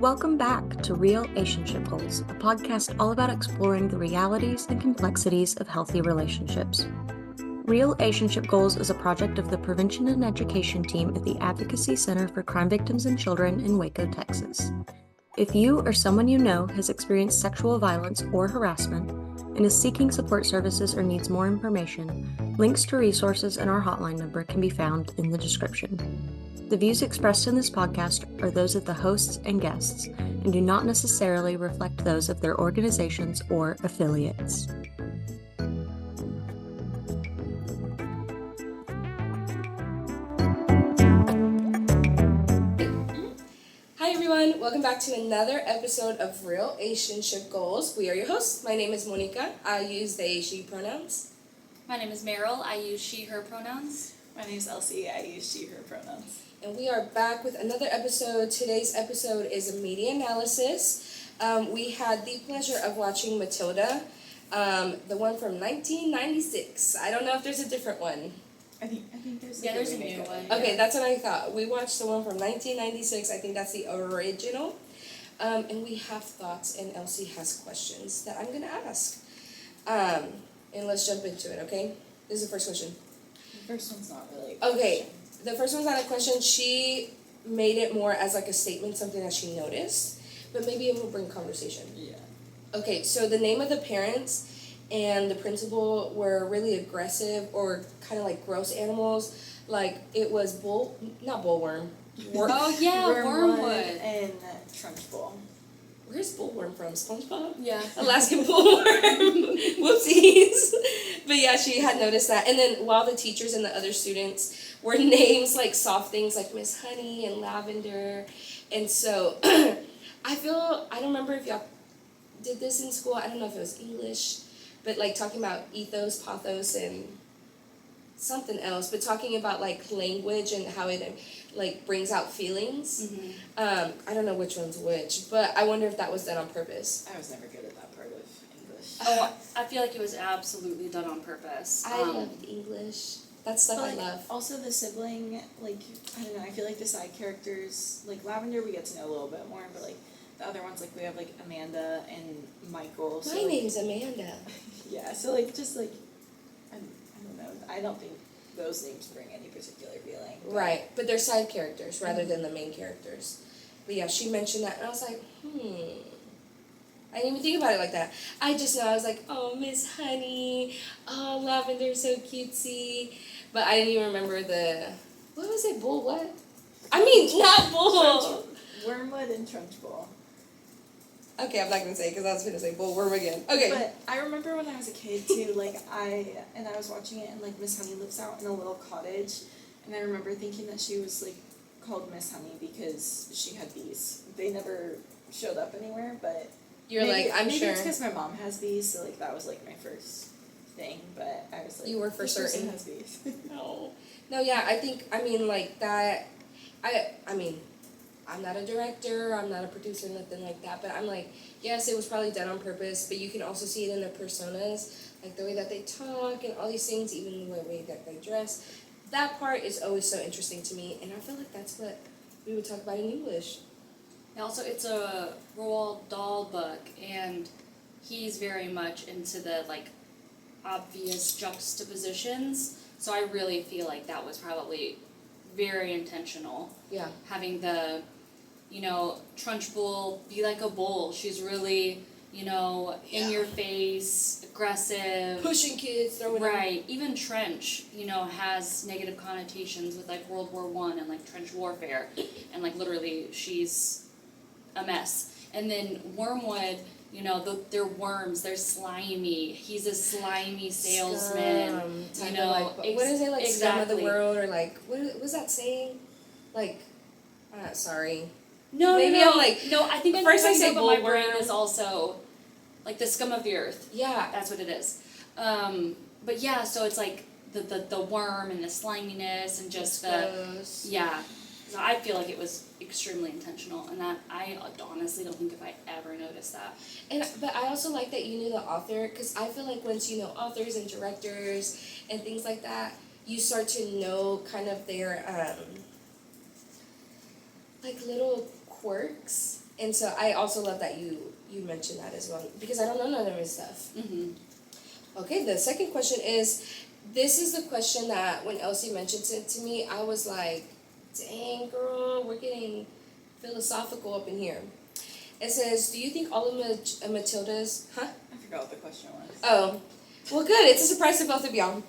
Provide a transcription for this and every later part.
Welcome back to Real-ationship Goals, a podcast all about exploring the realities and complexities of healthy relationships. Real-ationship Goals is a project of the Prevention and Education team at the Advocacy Center for Crime Victims and Children in Waco, Texas. If you or someone you know has experienced sexual violence or harassment and is seeking support services or needs more information, links to resources and our hotline number can be found in the description. The views expressed in this podcast are those of the hosts and guests and do not necessarily reflect those of their organizations or affiliates. Hi everyone, welcome back to another episode of Real-ationship Goals. We are your hosts. My name is Monica. I use they, she pronouns. My name is Meryl. I use she, her pronouns. My name is Elsie. I use she, her pronouns. And we are back with another episode. Today's episode is a media analysis. We had the pleasure of watching Matilda, the one from 1996. I don't know if there's a different one. I think there's there's a new one. Okay, that's what I thought. We watched the one from 1996. I think that's the original. And we have thoughts, and Elsie has questions that I'm going to ask. And let's jump into it, okay? This is the first question. The first one's not really Okay, the first one's not a question. She made it more as like a statement, something that she noticed. But maybe it will bring conversation. Yeah. Okay, so the name of the parents and the principal were really aggressive or kind of like gross animals. Like it was not bullworm. Oh yeah, Wormwood. And Trunchbull. Where's bullworm from? SpongeBob? Yeah. Alaskan bullworm. Whoopsies. But yeah, she had noticed that. And then while the teachers and the other students were names like soft things like Miss Honey and Lavender. And so I don't remember if y'all did this in school. I don't know if it was English. But like talking about ethos, pathos, and something else. But talking about like language and how it like brings out feelings. Mm-hmm. I don't know which one's which, but I wonder if that was done on purpose. I was never good at that part of English. Oh, I feel like it was absolutely done on purpose. I loved English. That's stuff But, I love. Also the sibling, like, I don't know, I feel like the side characters, like Lavender we get to know a little bit more, but like the other ones, like we have like Amanda and Michael. So, My name's Amanda. Yeah, so like just like, I don't know, I don't think those names bring any particular feeling. Right, but they're side characters rather than the main characters. But yeah, she mentioned that, and I was like, I didn't even think about it like that. I just know, I was like, oh, Miss Honey, oh, Lavender's so cutesy. But I didn't even remember what was it, bull what? I mean, not bull. Wormwood and Trunchbull. Okay, I'm not going to say it because I was going to say bullworm again. Okay. But I remember when I was a kid too, like I was watching it and like Miss Honey lives out in a little cottage, and I remember thinking that she was like called Miss Honey because she had bees. They never showed up anywhere, but maybe it's because my mom has bees, so like that was like my first thing. But I was like, you were for this certain. person has bees. No, yeah, I mean like that. I mean. I'm not a director, I'm not a producer, nothing like that, but I'm like, yes, it was probably done on purpose, but you can also see it in their personas, like the way that they talk and all these things, even the way that they dress. That part is always so interesting to me, and I feel like that's what we would talk about in English. And also, it's a Roald Dahl book, and he's very much into the like obvious juxtapositions. So I really feel like that was probably very intentional. Yeah. Having the Trunchbull be like a bull. She's really, in your face, aggressive. Pushing kids, throwing them. Right. Even trench, has negative connotations with like World War I and like trench warfare. And like literally she's a mess. And then Wormwood, they're worms, they're slimy. He's a slimy salesman. What is it, like scum of the world, or like, what was that saying? Like, sorry. No, I think first I say but my brain bullworm. is also like the scum of the earth. Yeah. That's what it is. But yeah, so it's like the worm and the sliminess and just yeah. So I feel like it was extremely intentional, and that I honestly don't think if I ever noticed that. But I also like that you knew the author, because I feel like once you know authors and directors and things like that, you start to know kind of their like little quirks And so I also love that you mentioned that as well, because I don't know none of his stuff. Mm-hmm. Okay, the second question is, this is the question that when Elsie mentioned it to me, I was like, dang girl, we're getting philosophical up in here. It says, do you think all of Matilda's, I forgot what the question was. Oh, well good, it's a surprise to both of y'all.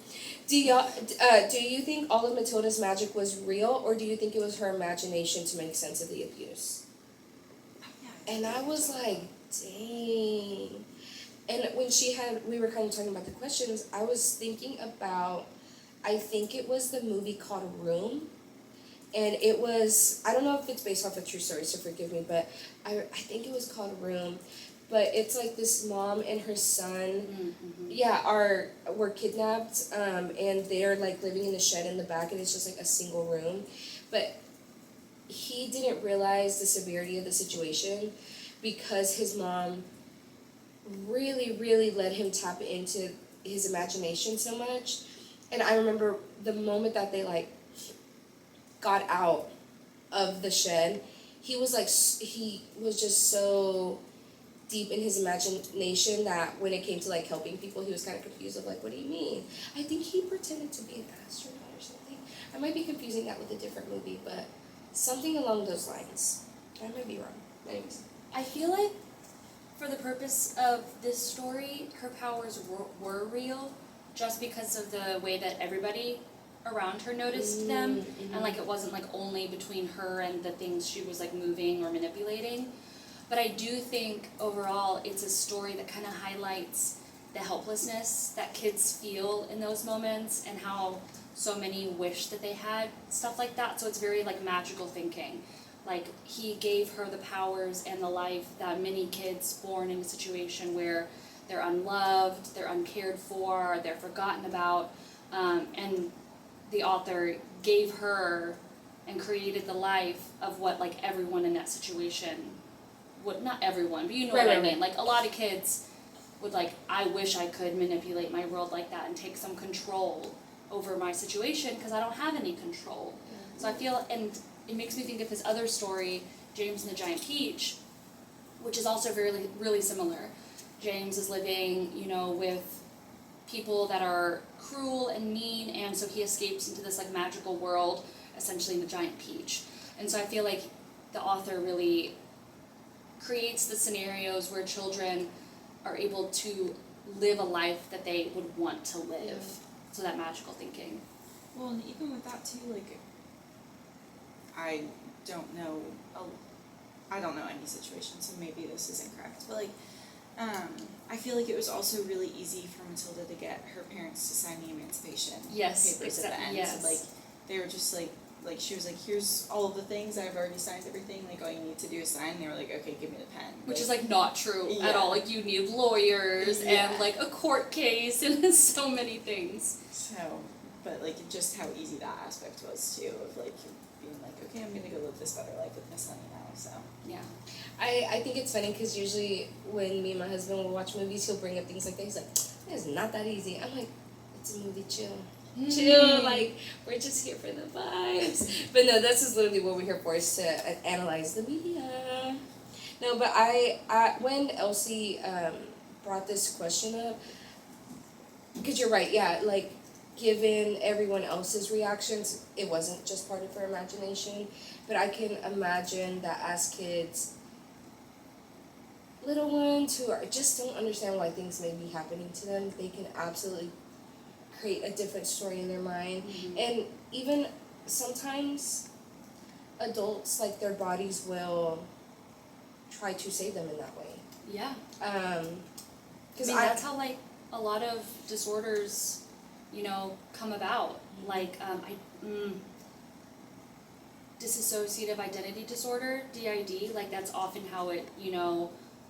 Do you think all of Matilda's magic was real, or do you think it was her imagination to make sense of the abuse? And I was like, dang. And when we were kind of talking about the questions, I was thinking about, I think it was the movie called Room. And it was, I don't know if it's based off a true story, so forgive me, but I think it was called Room. But it's like this mom and her son, were kidnapped, and they're like living in a shed in the back, and it's just like a single room. But he didn't realize the severity of the situation because his mom really, really let him tap into his imagination so much. And I remember the moment that they like got out of the shed, he was just so deep in his imagination that when it came to like helping people, he was kind of confused of like, what do you mean? I think he pretended to be an astronaut or something. I might be confusing that with a different movie, but something along those lines. I might be wrong. Anyways. I feel like for the purpose of this story, her powers were real just because of the way that everybody around her noticed them, and like it wasn't like only between her and the things she was like moving or manipulating. But I do think overall it's a story that kind of highlights the helplessness that kids feel in those moments and how so many wish that they had stuff like that. So it's very like magical thinking. Like he gave her the powers and the life that many kids born in a situation where they're unloved, they're uncared for, they're forgotten about, and the author gave her and created the life of what like everyone in that situation would, not everyone, but you know what I mean. Like a lot of kids would like, I wish I could manipulate my world like that and take some control over my situation because I don't have any control. Mm-hmm. So I feel, and it makes me think of his other story, James and the Giant Peach, which is also really, really similar. James is living, with people that are cruel and mean, and so he escapes into this like magical world, essentially in the Giant Peach. And so I feel like the author really creates the scenarios where children are able to live a life that they would want to live. So that magical thinking. Well, and even with that too, like, I don't know any situation, so maybe this is incorrect, but like, I feel like it was also really easy for Matilda to get her parents to sign the emancipation papers at the end. Yes. So like, they were just like she was like, here's all of the things, I've already signed everything, like all you need to do is sign. And they were like, okay, give me the pen. Which is like not true at all. Like you need lawyers and like a court case and so many things. So, but like just how easy that aspect was too, of like being like, okay, I'm gonna go live this better life with Miss Honey now. So yeah. I think it's funny because usually when me and my husband will watch movies, he'll bring up things like that. He's like, it's not that easy. I'm like, it's a movie, chill. Chill, like, we're just here for the vibes. But no, this is literally what we're here for, is to analyze the media. No, but I when Elsie brought this question up, because you're right, yeah, like, given everyone else's reactions, it wasn't just part of her imagination. But I can imagine that as kids, little ones who just don't understand why things may be happening to them, they can absolutely create a different story in their mind. Mm-hmm. And even sometimes adults, like, their bodies will try to save them in that way. Yeah. Because that's how like a lot of disorders, come about. Like dissociative identity disorder, DID, like that's often how it,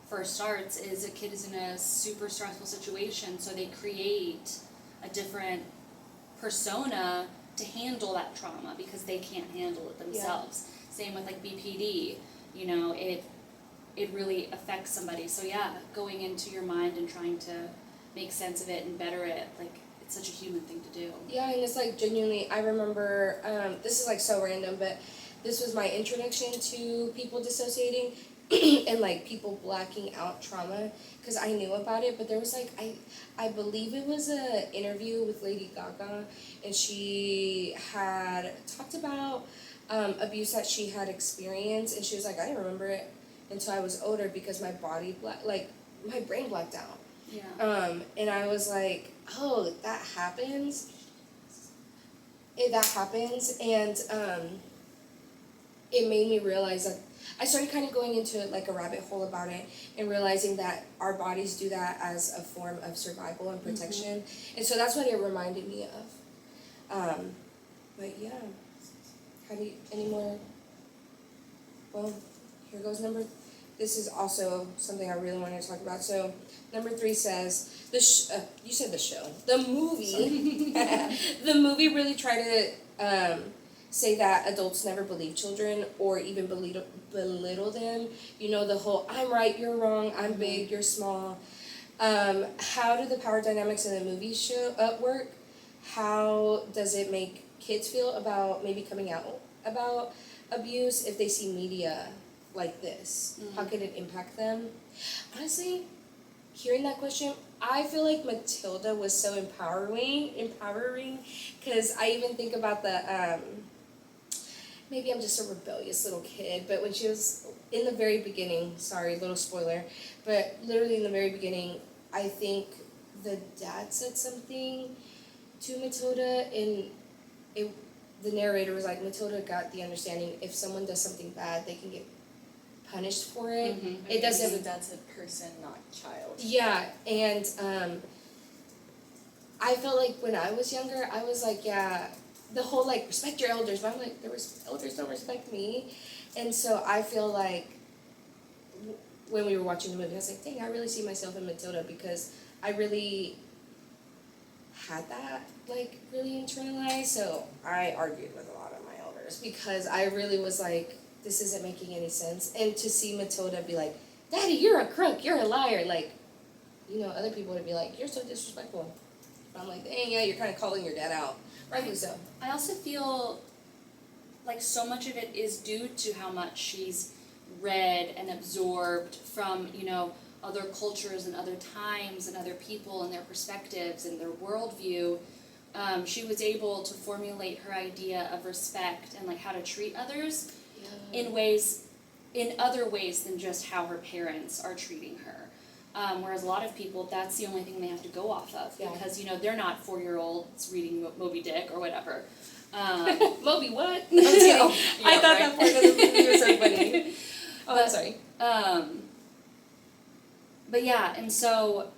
first starts, is a kid is in a super stressful situation, so they create a different persona to handle that trauma because they can't handle it themselves. Yeah. Same with like BPD, it really affects somebody. So yeah, going into your mind and trying to make sense of it and better it, like, it's such a human thing to do. Yeah, and it's like genuinely, I remember, this is like so random, but this was my introduction to people dissociating. and like people blacking out trauma, because I knew about it, but there was like I believe it was a interview with Lady Gaga, and she had talked about abuse that she had experienced, and she was like, I didn't remember it until I was older because my body my brain blacked out. Yeah. And I was like, oh, that happens. That happens, and it made me realize that I started kind of going into like a rabbit hole about it and realizing that our bodies do that as a form of survival and protection. And so that's what it reminded me of. But yeah, any more? Well, here goes this is also something I really wanted to talk about. So number 3 says, you said the show. The movie. The movie really tried to say that adults never believe children or even belittle them. You know, the whole, I'm right, you're wrong, I'm big, you're small. How do the power dynamics in the movie work? How does it make kids feel about maybe coming out about abuse if they see media like this? How could it impact them? Honestly, hearing that question, I feel like Matilda was so empowering, because I even think about the, maybe I'm just a rebellious little kid, but when she was in the very beginning, sorry, little spoiler, but literally in the very beginning, I think the dad said something to Matilda, and the narrator was like, Matilda got the understanding if someone does something bad, they can get punished for it. It doesn't. That's a person, not child. Yeah, and I felt like when I was younger, I was like, yeah, the whole like respect your elders, but I'm like, elders don't respect me, and so I feel like when we were watching the movie, I was like, dang, I really see myself in Matilda, because I really had that like really internalized. So I argued with a lot of my elders because I really was like, this isn't making any sense. And to see Matilda be like, Daddy, you're a crook, you're a liar, like, you know, other people would be like, you're so disrespectful. But I'm like, dang, yeah, you're kind of calling your dad out. Rightly so. I also feel like so much of it is due to how much she's read and absorbed from, you know, other cultures and other times and other people and their perspectives and their worldview. She was able to formulate her idea of respect and like how to treat others in other ways than just how her parents are treating her. Whereas a lot of people, that's the only thing they have to go off of, because, you know, they're not 4-year-olds reading Moby Dick or whatever. Moby what? No, I'm kidding. Yeah, I thought right? that part of the movie was so funny. Oh, I'm sorry. But yeah, and so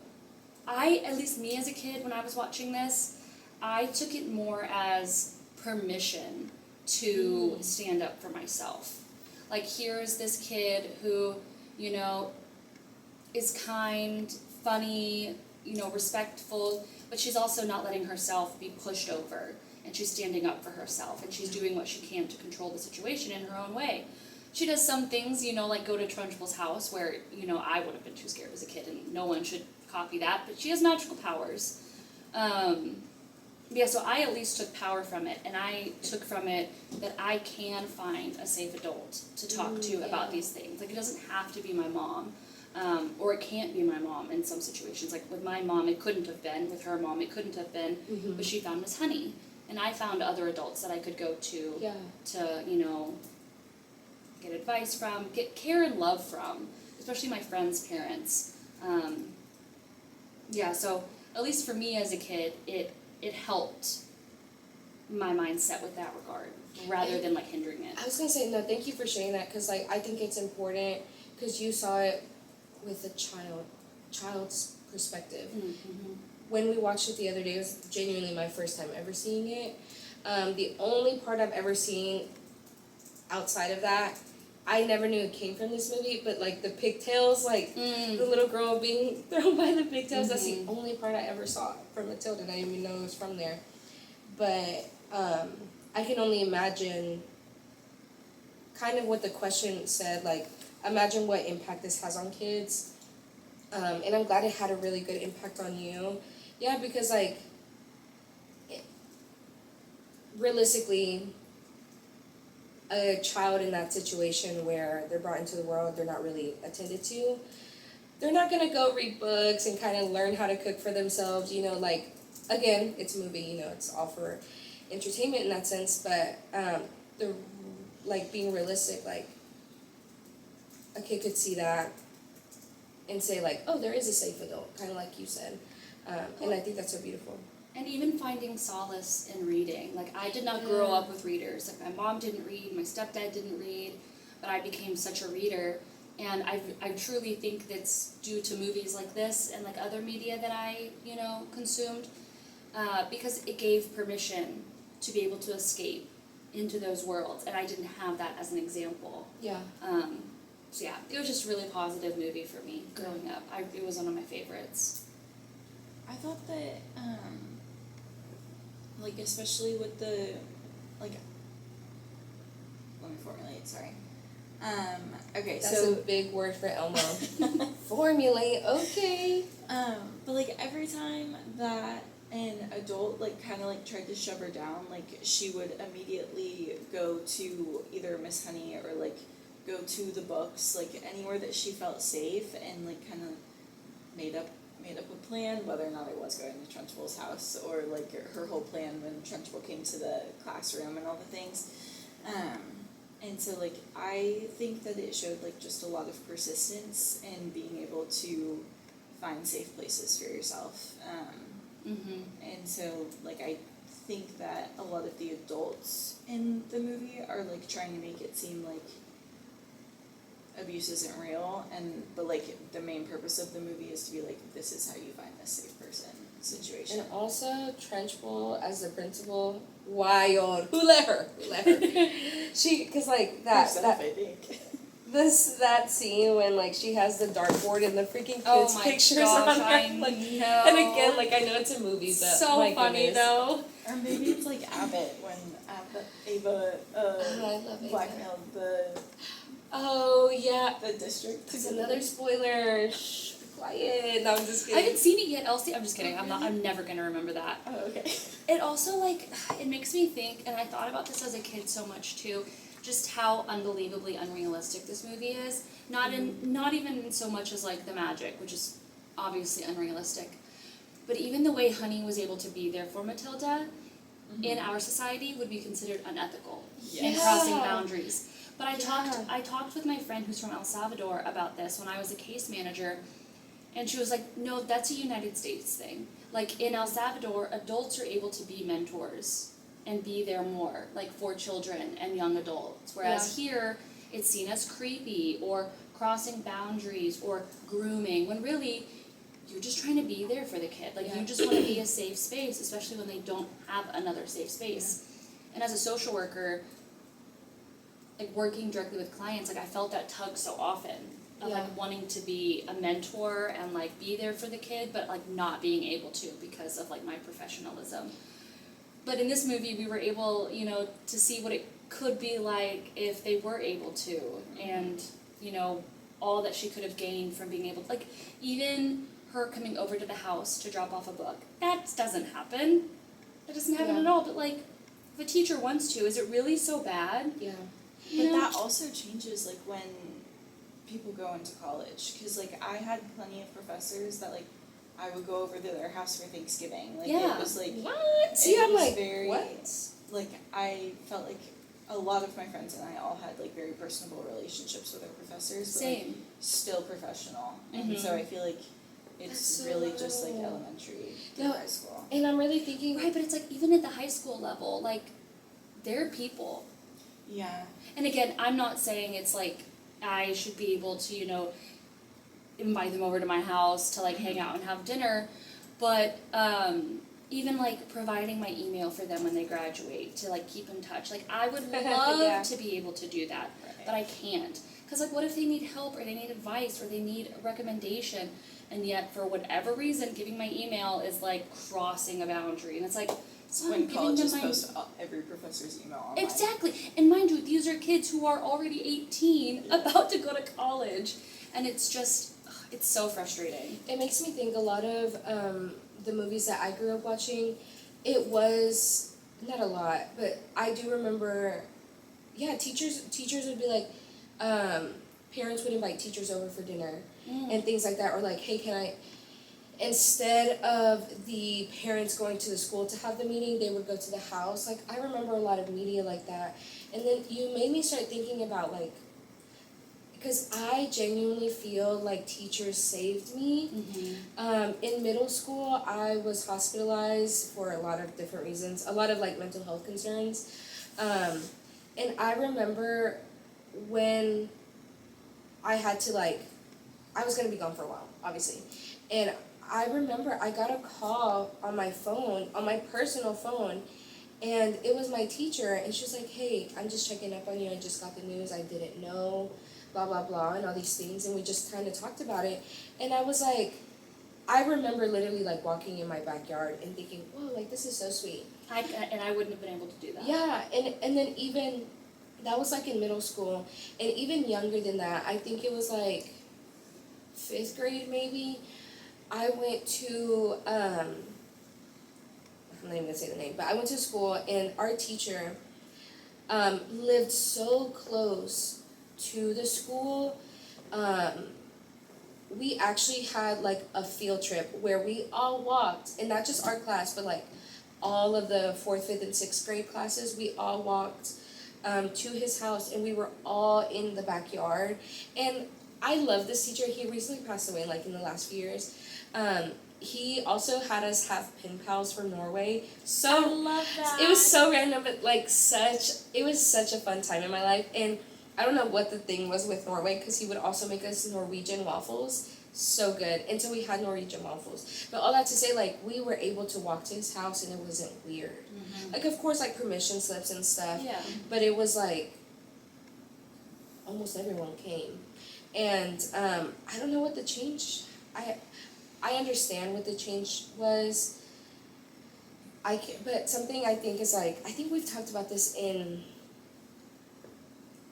at least me as a kid, when I was watching this, I took it more as permission to stand up for myself. Like, here's this kid who, you know, is kind, funny, you know, respectful, but she's also not letting herself be pushed over, and she's standing up for herself, and she's doing what she can to control the situation in her own way. She does some things, you know, like go to Trunchbull's house, where, you know, I would have been too scared as a kid, and no one should copy that, but she has magical powers. Yeah, so I at least took power from it, and I took from it that I can find a safe adult to talk to about these things. Like, it doesn't have to be my mom, or it can't be my mom in some situations. Like, with my mom, it couldn't have been. With her mom, it couldn't have been. But she found Miss Honey, and I found other adults that I could go to to, you know, get advice from, get care and love from, especially my friends' parents. Yeah, so at least for me as a kid, it helped my mindset with that regard, rather than like hindering it. I was gonna say, no, thank you for sharing that, because like I think it's important, because you saw it with a child's perspective. When we watched it the other day, it was genuinely my first time ever seeing it. The only part I've ever seen outside of that, I never knew it came from this movie, but like the pigtails, like the little girl being thrown by the pigtails, that's the only part I ever saw from Matilda, and I didn't even know it was from there. But I can only imagine kind of what the question said, like, imagine what impact this has on kids. And I'm glad it had a really good impact on you. Yeah, because like, realistically, a child in that situation where they're brought into the world, they're not really attended to, they're not gonna go read books and kind of learn how to cook for themselves, you know, like, again, it's a movie, you know, it's all for entertainment in that sense, but the, like, being realistic, like, a kid could see that and say, like, oh, there is a safe adult, kind of like you said, and I think that's so beautiful. And even finding solace in reading. Like, I did not grow up with readers. Like, my mom didn't read, my stepdad didn't read, but I became such a reader. And I truly think that's due to movies like this and like other media that I, you know, consumed, because it gave permission to be able to escape into those worlds, and I didn't have that as an example. Yeah. So yeah, it was just a really positive movie for me growing up. It was one of my favorites. I thought that, like, especially with the, like, let me formulate, sorry. Okay, That's so. a big word for Elmo. Formulate, okay. But, like, every time that an adult, like, kind of, like, tried to shove her down, like, she would immediately go to either Miss Honey or, like, go to the books, like, anywhere that she felt safe, and, like, kind of made up a plan, whether or not it was going to Trunchbull's house, or, like, her whole plan when Trunchbull came to the classroom and all the things. And so, like, I think that it showed, like, just a lot of persistence in being able to find safe places for yourself. And so, like, I think that a lot of the adults in the movie are, like, trying to make it seem like abuse isn't real, but like the main purpose of the movie is to be like, this is how you find a safe person situation. And also, Trunchbull as the principal, wild. Who let her? She, cause like that, Herself, I think. that scene when like she has the dartboard and the freaking kids' pictures gosh, on her. Like, know. and again, like I know it's a movie, but so my funny goodness. though. Or maybe it's like Abbott when Ava I love Ava. blackmailed the Oh yeah, district. it's another spoiler. Shh, be quiet. No, I'm just I kidding. haven't seen it yet, Elsie. I'm just kidding. I'm never gonna remember that. Oh, okay. It also, like, it makes me think, and I thought about this as a kid so much too, just how unbelievably unrealistic this movie is. Not even so much as like the magic, which is obviously unrealistic, but even the way Honey was able to be there for Matilda in our society would be considered unethical and Yes. crossing boundaries. But I talked with my friend who's from El Salvador about this when I was a case manager, and she was like, no, that's a United States thing. Like, in El Salvador, adults are able to be mentors and be there more, like, for children and young adults. Whereas here, it's seen as creepy or crossing boundaries or grooming, when really, you're just trying to be there for the kid. Like, you just want to be a safe space, especially when they don't have another safe space. And as a social worker, like, working directly with clients, like, I felt that tug so often of like wanting to be a mentor and like be there for the kid, but like not being able to because of like my professionalism. But in this movie, we were able, you know, to see what it could be like if they were able to, and you know, all that she could have gained from being able to, like, even her coming over to the house to drop off a book. That doesn't happen. That doesn't happen at all. But like, if a teacher wants to, is it really so bad? Yeah. But that also changes, like, when people go into college. Because, like, I had plenty of professors that, like, I would go over to their house for Thanksgiving. Like, it was, like... What? See, I'm like, very, what? Like, I felt like a lot of my friends and I all had, like, very personable relationships with our professors. But, Same. like, still professional. And so I feel like it's so really just, like, low. elementary to No, high school. And I'm really thinking... Right, but it's like, even at the high school level, like, they're people. Yeah. And again, I'm not saying it's like I should be able to, you know, invite them over to my house to like hang out and have dinner, but even like providing my email for them when they graduate to like keep in touch. Like, I would love to be able to do that, but I can't. Because like, what if they need help or they need advice or they need a recommendation, and yet for whatever reason giving my email is like crossing a boundary, and it's like, so When I'm giving colleges them my... post every professor's email online. Exactly. And mind you, these are kids who are already 18, about to go to college. And it's just, it's so frustrating. It makes me think a lot of the movies that I grew up watching, it was, not a lot, but I do remember, teachers would be like, parents would invite teachers over for dinner and things like that, or like, hey, can I, instead of the parents going to the school to have the meeting, they would go to the house. Like, I remember a lot of media like that. And then you made me start thinking about, like, because I genuinely feel like teachers saved me. In middle school, I was hospitalized for a lot of different reasons, a lot of, like, mental health concerns. And I remember when I had to, like, I was going to be gone for a while, obviously. And I remember I got a call on my phone, on my personal phone, and it was my teacher, and she was like, hey, I'm just checking up on you, I just got the news, I didn't know, blah, blah, blah, and all these things, and we just kind of talked about it. And I was like, I remember literally, like, walking in my backyard and thinking, whoa, like, this is so sweet. And I wouldn't have been able to do that. Yeah, and then even, that was, like, in middle school, and even younger than that, I think it was, like, 5th grade, maybe, I went to, I'm not even going to say the name, but I went to school, and our teacher lived so close to the school. We actually had, like, a field trip where we all walked, and not just our class, but, like, all of the 4th, 5th, and 6th grade classes, we all walked to his house, and we were all in the backyard. And I love this teacher. He recently passed away, like, in the last few years. He also had us have pen pals from Norway. So I love that. it was so random, but, like, it was such a fun time in my life. And I don't know what the thing was with Norway, because he would also make us Norwegian waffles. So good. And so we had Norwegian waffles. But all that to say, like, we were able to walk to his house, and it wasn't weird. Like, of course, like, permission slips and stuff. Yeah. But it was, like, almost everyone came. And I don't know what the change, I understand what the change was. But something I think is, like, I think we've talked about this in,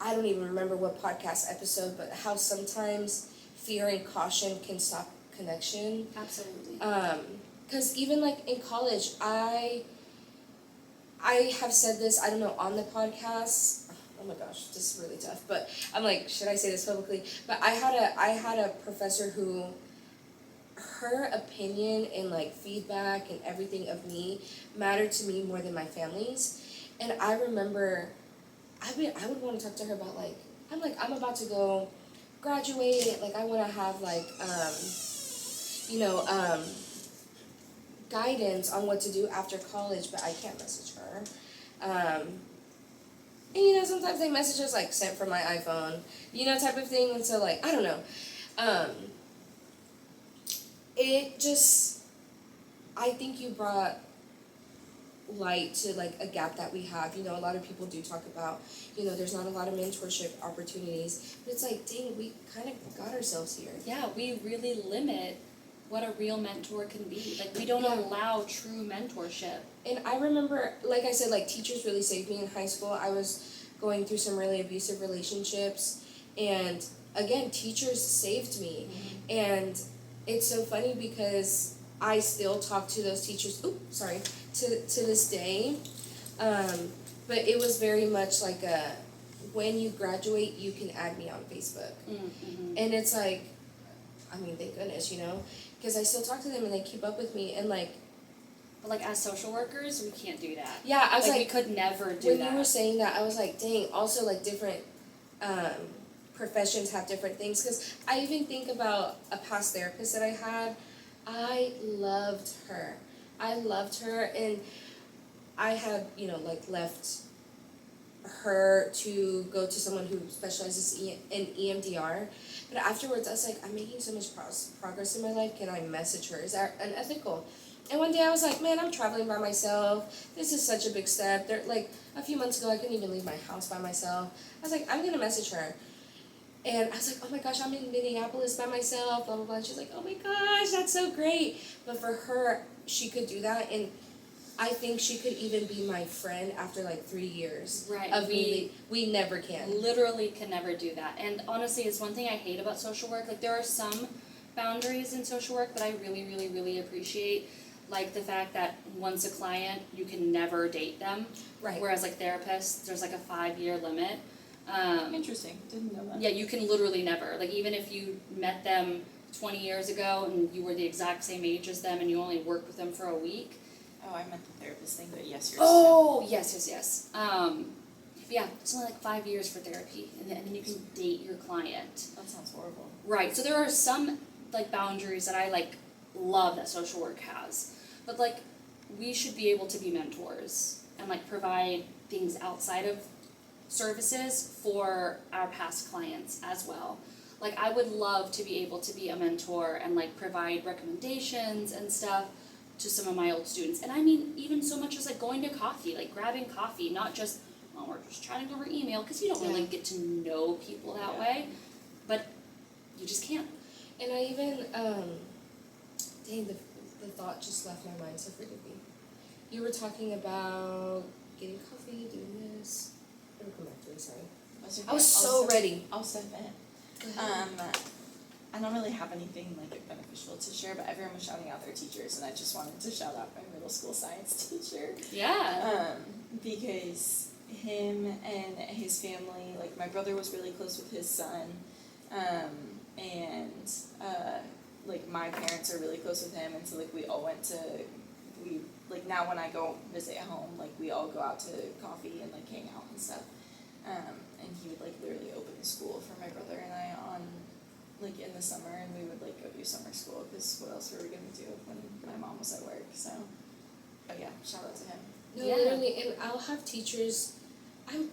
I don't even remember what podcast episode, but how sometimes fear and caution can stop connection. Absolutely. Because even, like, in college, I have said this, I don't know, on the podcast. Oh my gosh, this is really tough. But I'm like, should I say this publicly? But I had a professor who, her opinion and, like, feedback and everything of me mattered to me more than my family's. And I remember, I would want to talk to her about, like, I'm about to go graduate, like, I want to have, like, guidance on what to do after college, but I can't message her. And, you know, sometimes they message us, like, sent from my iPhone, you know, type of thing. And so, like, I don't know. It just, I think you brought light to, like, a gap that we have. You know, a lot of people do talk about, you know, there's not a lot of mentorship opportunities, but it's like, dang, we kind of got ourselves here. Yeah, we really limit what a real mentor can be. Like, we don't allow true mentorship. And I remember, like I said, like, teachers really saved me in high school. I was going through some really abusive relationships, and again, teachers saved me. And it's so funny because I still talk to those teachers, to this day. But it was very much like when you graduate, you can add me on Facebook. And it's like, I mean, thank goodness, you know, because I still talk to them and they keep up with me, and, like, But, like, as social workers, we can't do that. yeah, I was like, we could never do when that. you were saying that, I was like, dang, also, like, different professions have different things, because I even think about a past therapist that I had. I loved her, and I had, you know, like, left her to go to someone who specializes in EMDR, but afterwards I was like, I'm making so much progress in my life, can I message her? Is that unethical? And one day I was like, man, I'm traveling by myself, this is such a big step. Like, a few months ago I couldn't even leave my house by myself. I was like, I'm gonna message her. And I was like, oh my gosh, I'm in Minneapolis by myself, blah, blah, blah. And she's like, oh my gosh, that's so great. But for her, she could do that, and I think she could even be my friend after, like, 3 years. Right. Of me. We never can. Literally can never do that. And honestly, it's one thing I hate about social work. Like, there are some boundaries in social work that I really, really, really appreciate. Like the fact that once a client, you can never date them. Right. Whereas like therapists, there's like a 5-year limit. Interesting, didn't know that. Yeah, you can literally never. Like even if you met them 20 years ago and you were the exact same age as them and you only worked with them for a week. Oh, I meant the therapist thing, but yes, yours. Oh, yes. Yeah, it's only like 5 years for therapy, and then you can date your client. That sounds horrible. Right. So there are some like boundaries that I like love that social work has, but like we should be able to be mentors and like provide things outside of services for our past clients as well. Like I would love to be able to be a mentor and like provide recommendations and stuff to some of my old students. And I mean even so much as like going to coffee, like grabbing coffee, not just, well, we're just chatting over email, because you don't really get to know people that way, but you just can't. And I even, dang, the thought just left my mind, so forgive me. You were talking about getting coffee, doing this. It'll come back to me, sorry. I was so ready. I'll step in. Go ahead. I don't really have anything like beneficial to share, but everyone was shouting out their teachers, and I just wanted to shout out my middle school science teacher. Yeah. Because him and his family, like my brother was really close with his son, and like my parents are really close with him, and so like we like now when I go visit home, like we all go out to coffee and like hang out and stuff. And he would like literally open the school for my brother and I on like in the summer, and we would like go do summer school, because what else were we gonna do when my mom was at work? So, but yeah, shout out to him. No, Yeah. literally, and I'll have teachers.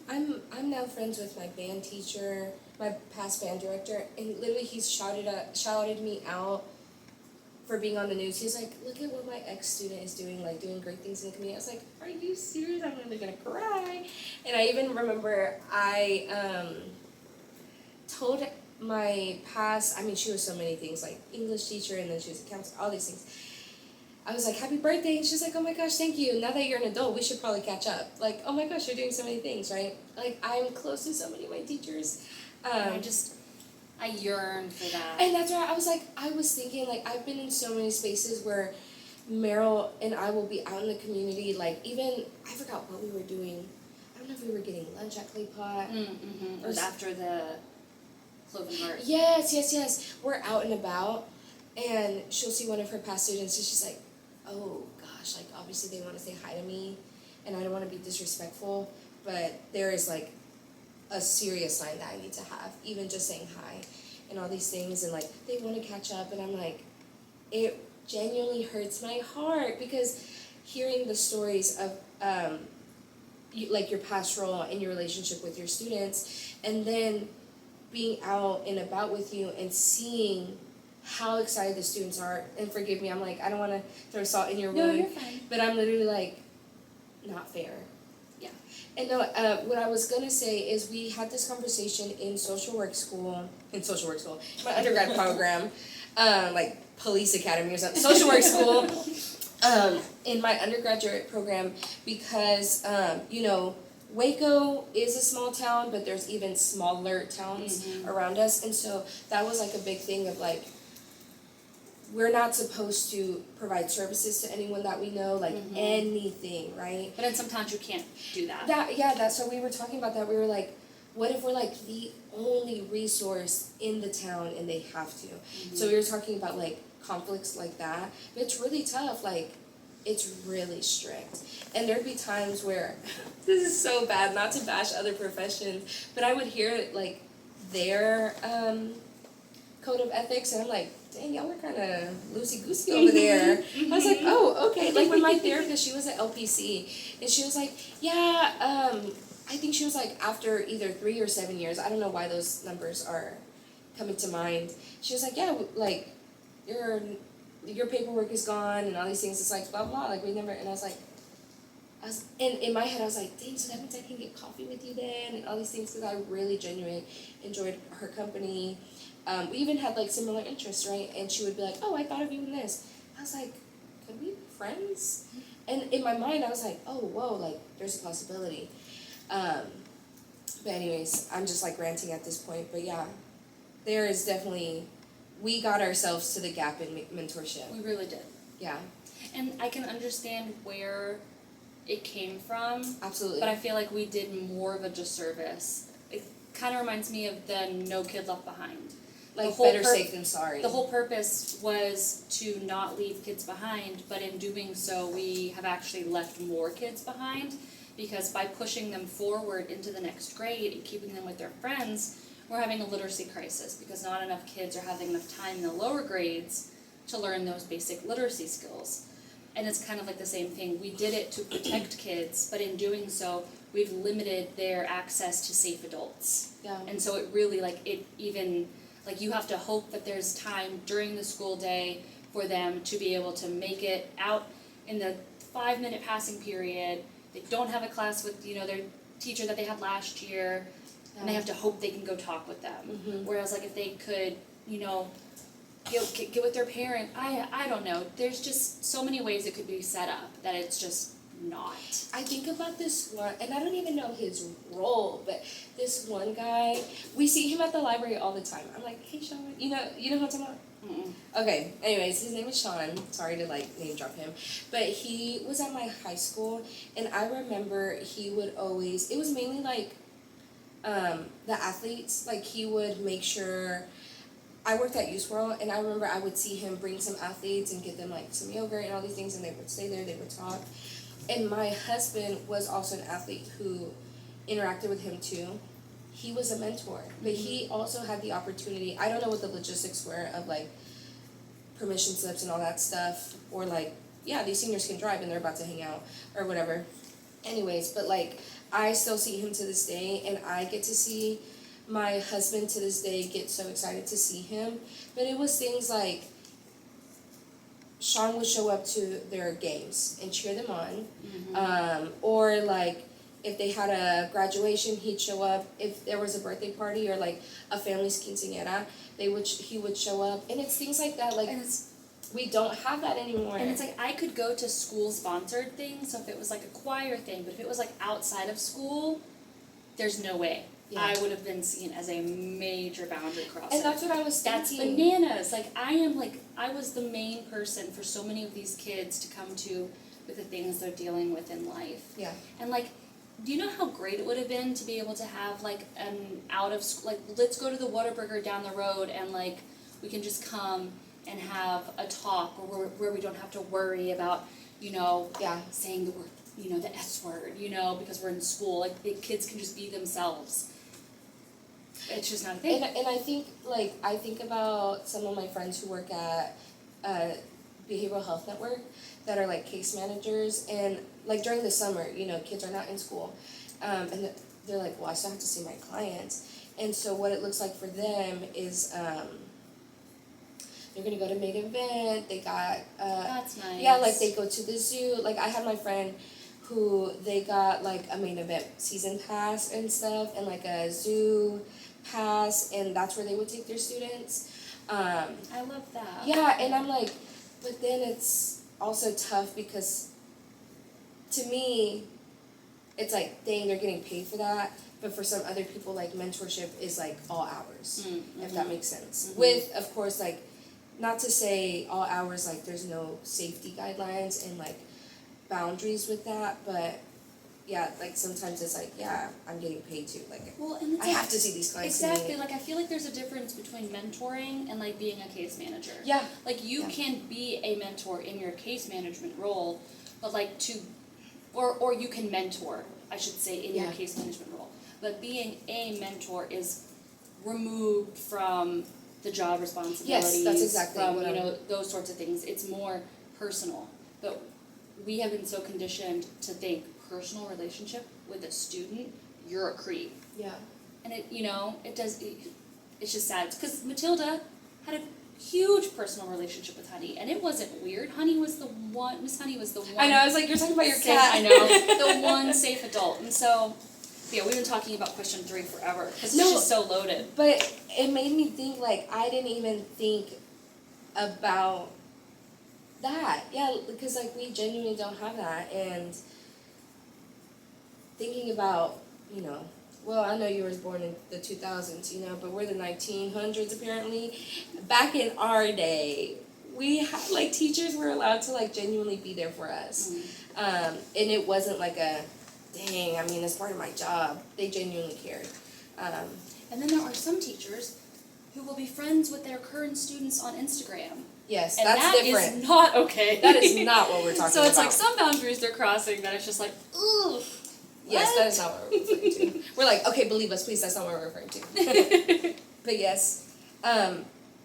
I'm now friends with my band teacher, my past band director, and literally he's shouted me out for being on the news. He's like, look at what my ex-student is doing, like doing great things in the community. I was like, are you serious? I'm really gonna cry. And I even remember I told my past, I mean, she was so many things, like English teacher, and then she was a counselor, all these things. I was like, happy birthday, and she's like, oh my gosh, thank you. Now that you're an adult, we should probably catch up. Like, oh my gosh, you're doing so many things, right? Like, I'm close to so many of my teachers. I yearn for that. And that's why I was like, I was thinking, like, I've been in so many spaces where Meryl and I will be out in the community, like, even, I forgot what we were doing. I don't know if we were getting lunch at Clay Pot. It was after the Cloven Heart. Yes. We're out and about, and she'll see one of her past students, and she's like, oh gosh, like obviously they want to say hi to me, and I don't want to be disrespectful, but there is like a serious sign that I need to have, even just saying hi, and all these things, and like they want to catch up, and I'm like, it genuinely hurts my heart, because hearing the stories of like your pastoral and your relationship with your students, and then being out and about with you and seeing how excited the students are, and forgive me, I'm like, I don't want to throw salt in your wound. No, you're fine. But I'm literally like, not fair. Yeah. And no, what I was gonna say is we had this conversation in social work school, my undergrad program, like police academy or something, social work school, in my undergraduate program, because, Waco is a small town, but there's even smaller towns around us, and so that was like a big thing of like, we're not supposed to provide services to anyone that we know, like anything, right? But then sometimes you can't do that. That's so we were talking about that. We were like, what if we're like the only resource in the town and they have to? So we were talking about like conflicts like that. But it's really tough, like it's really strict. And there'd be times where, this is so bad, not to bash other professions, but I would hear like their code of ethics, and I'm like, dang, y'all were kind of loosey-goosey over there. I was like, oh, okay. Like, when my therapist, she was at LPC, and she was like, yeah, I think she was like, after either 3 or 7 years, I don't know why those numbers are coming to mind. She was like, yeah, like, your paperwork is gone, and all these things. It's like, blah, blah, like, we never, and I was like, and in my head, I was like, dang, so that means I can get coffee with you then, and all these things, because I really genuinely enjoyed her company. We even had like similar interests, right? And she would be like, oh, I thought of you in this. I was like, could we be friends? And in my mind, I was like, oh, whoa, like there's a possibility. But anyways, I'm just like ranting at this point. But yeah, there is definitely, we got ourselves to the gap in mentorship. We really did. Yeah. And I can understand where it came from, Absolutely. but I feel like we did more of a disservice. It kind of reminds me of the No Kid Left Behind. Like, better safe than sorry. The whole purpose was to not leave kids behind, but in doing so, we have actually left more kids behind, because by pushing them forward into the next grade and keeping them with their friends, we're having a literacy crisis, because not enough kids are having enough time in the lower grades to learn those basic literacy skills. And it's kind of like the same thing. We did it to protect kids, but in doing so, we've limited their access to safe adults. Yeah. And so it really, you have to hope that there's time during the school day for them to be able to make it out in the 5-minute passing period. They don't have a class with, their teacher that they had last year, and they have to hope they can go talk with them. Mm-hmm. Whereas, if they could, get with their parent, I don't know. There's just so many ways it could be set up that it's just not. I think about this one, and I don't even know his role, but this one guy, we see him at the library all the time. I'm like, hey, Sean, you know who I'm talking about? Mm-mm. Okay, anyways, his name is Sean. Sorry to, name drop him. But he was at my high school, and I remember he would always, it was mainly, the athletes. He would make sure, I worked at Youth World, and I remember I would see him bring some athletes and get them, some yogurt and all these things, and they would stay there, they would talk. And my husband was also an athlete who interacted with him too. He was a mentor, but he also had the opportunity, I don't know what the logistics were of permission slips and all that stuff, or these seniors can drive and they're about to hang out or whatever. Anyways, but I still see him to this day, and I get to see my husband to this day get so excited to see him. But it was things like Sean would show up to their games and cheer them on. Mm-hmm. Or if they had a graduation, he'd show up. If there was a birthday party or a family's quinceañera, he would show up. And it's things like that. We don't have that anymore. And it's I could go to school-sponsored things, so if it was a choir thing, but if it was outside of school, there's no way. Yeah. I would have been seen as a major boundary crosser. And that's what I was thinking. That's bananas. I was the main person for so many of these kids to come to with the things they're dealing with in life. Yeah. And do you know how great it would have been to be able to have an out of school, let's go to the Whataburger down the road and we can just come and have a talk where we don't have to worry about, saying the word, the S word, because we're in school. The kids can just be themselves. It's just not a thing. And I think, I think about some of my friends who work at Behavioral Health Network that are, case managers, and, during the summer, kids are not in school, and they're like, well, I still have to see my clients. And so what it looks like for them is, they're going to go to Made Event, they got, that's nice. Yeah, they go to the zoo. I had my friend who they got, a Made Event season pass and stuff, and, a zoo pass, and that's where they would take their students. I love that. Yeah, and I'm but then it's also tough because to me, it's dang, they're getting paid for that, but for some other people, mentorship is all hours, if that makes sense. Mm-hmm. With, of course, not to say all hours, there's no safety guidelines and boundaries with that, but yeah, sometimes it's yeah, I'm getting paid too. Well, and it's I have to see these clients. Exactly. I feel there's a difference between mentoring and being a case manager. Yeah. You can be a mentor in your case management role, but or you can mentor, I should say, in your case management role. But being a mentor is removed from the job responsibilities. Yes, that's exactly from those sorts of things. It's more personal. But we have been so conditioned to think personal relationship with a student, you're a creep. Yeah. And it's just sad. Because Matilda had a huge personal relationship with Honey, and it wasn't weird. Miss Honey was the one. I know, I was you're talking about your safe, cat. I know, the one safe adult. And so, yeah, we've been talking about question 3 forever, because it's just so loaded. But it made me think, I didn't even think about that. Yeah, because, we genuinely don't have that, and thinking about, well, I know you were born in the 2000s, but we're the 1900s apparently. Back in our day, teachers were allowed to like genuinely be there for us. And it wasn't like a, dang, I mean, it's part of my job. They genuinely cared. And then there are some teachers who will be friends with their current students on Instagram. Yes, and that's that different. Is not okay. That is not what we're talking about. So it's like some boundaries they're crossing that it's just like, ooh. Yes, that is not what we're referring to. We're like, okay, believe us, please, that's not what we're referring to. But yes.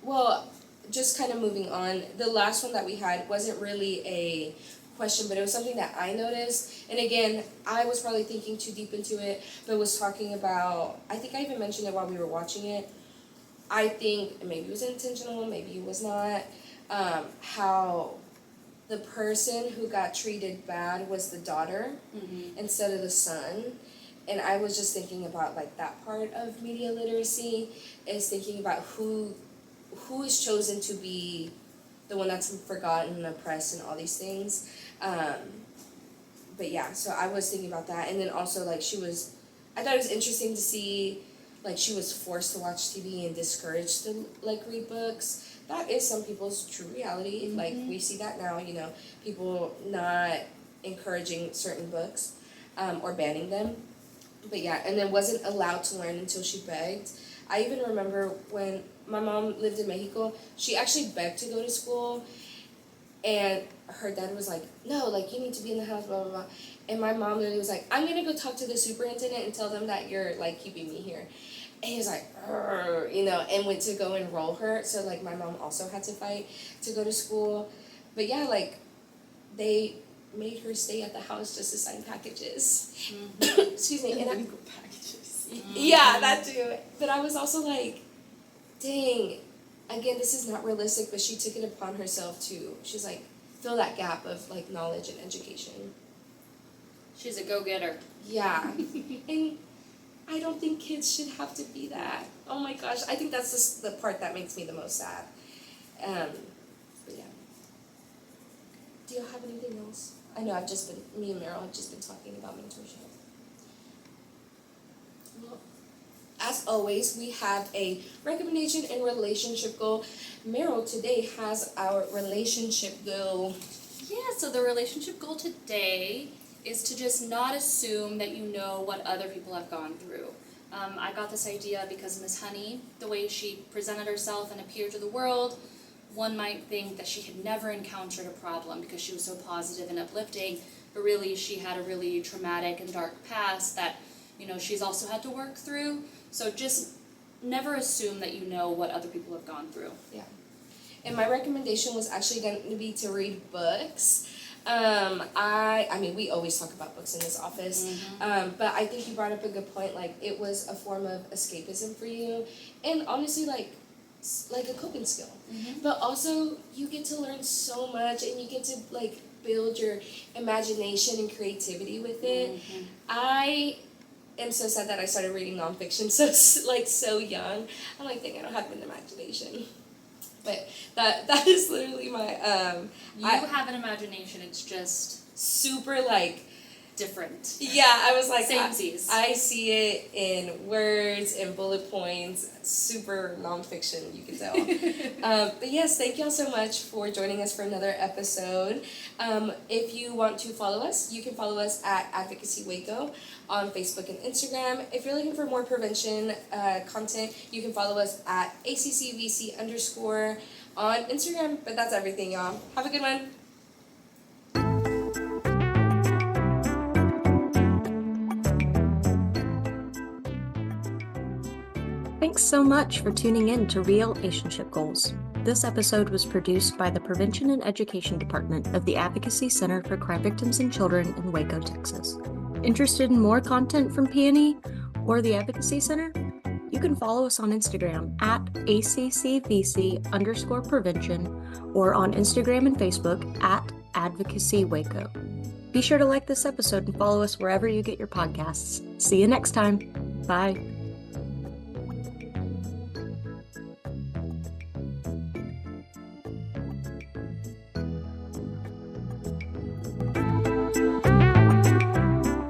Well, just kind of moving on, the last one that we had wasn't really a question, but it was something that I noticed. And again, I was probably thinking too deep into it, but was talking about, I think I even mentioned it while we were watching it. I think maybe it was intentional, maybe it was not, how the person who got treated bad was the daughter instead of the son. And I was just thinking about like that part of media literacy, is thinking about who is chosen to be the one that's forgotten and oppressed and all these things. But yeah, so I was thinking about that. And then also like I thought it was interesting to see like she was forced to watch TV and discouraged to like read books. That is some people's true reality. Like we see that now, you know, people not encouraging certain books or banning them. But yeah, and then wasn't allowed to learn until she begged. I even remember when my mom lived in Mexico, she actually begged to go to school, and her dad was like, no, like, you need to be in the house, blah, blah, blah. And my mom literally was like, I'm going to go talk to the superintendent and tell them that you're, like, keeping me here. And he was like, you know, and went to go enroll her. So, like, my mom also had to fight to go to school. But, yeah, like, they made her stay at the house just to sign packages. Excuse me. And Illegal packages. Yeah, that too. But I was also like, dang, again, this is not realistic, but she took it upon herself to, she's like, fill that gap of, like, knowledge and education. She's a go-getter. Yeah. And I don't think kids should have to be that. Oh my gosh, I think that's just the part that makes me the most sad. But yeah. Do you have anything else? I know me and Meryl have just been talking about mentorship. Well, as always, we have a recommendation and relationship goal. Meryl today has our relationship goal. Yeah, so the relationship goal today is to just not assume that you know what other people have gone through. I got this idea because Miss Honey, the way she presented herself and appeared to the world, one might think that she had never encountered a problem because she was so positive and uplifting, but really she had a really traumatic and dark past that, you know, she's also had to work through. So just never assume that you know what other people have gone through. Yeah. And my recommendation was actually going to be to read books. I mean, we always talk about books in this office, but I think you brought up a good point. Like, it was a form of escapism for you, and honestly, like a coping skill. But also, you get to learn so much, and you get to like build your imagination and creativity with it. I am so sad that I started reading nonfiction so young. I'm like, dang, I don't have an imagination. But that is literally my You have an imagination, it's just super like different. Yeah, I was like Samesies. I see it in words and bullet points, super nonfiction, you can tell. But yes, thank y'all so much for joining us for another episode. If you want to follow us, you can follow us at Advocacy Waco on Facebook and Instagram. If you're looking for more prevention content, you can follow us at ACCVC_ on Instagram. But that's everything, y'all. Have a good one. Thanks so much for tuning in to Real-ationship Goals. This episode was produced by the Prevention and Education Department of the Advocacy Center for Crime Victims and Children in Waco, Texas. Interested in more content from P&E or the Advocacy Center? You can follow us on Instagram at ACCVC_prevention or on Instagram and Facebook at Advocacy Waco. Be sure to like this episode and follow us wherever you get your podcasts. See you next time. Bye.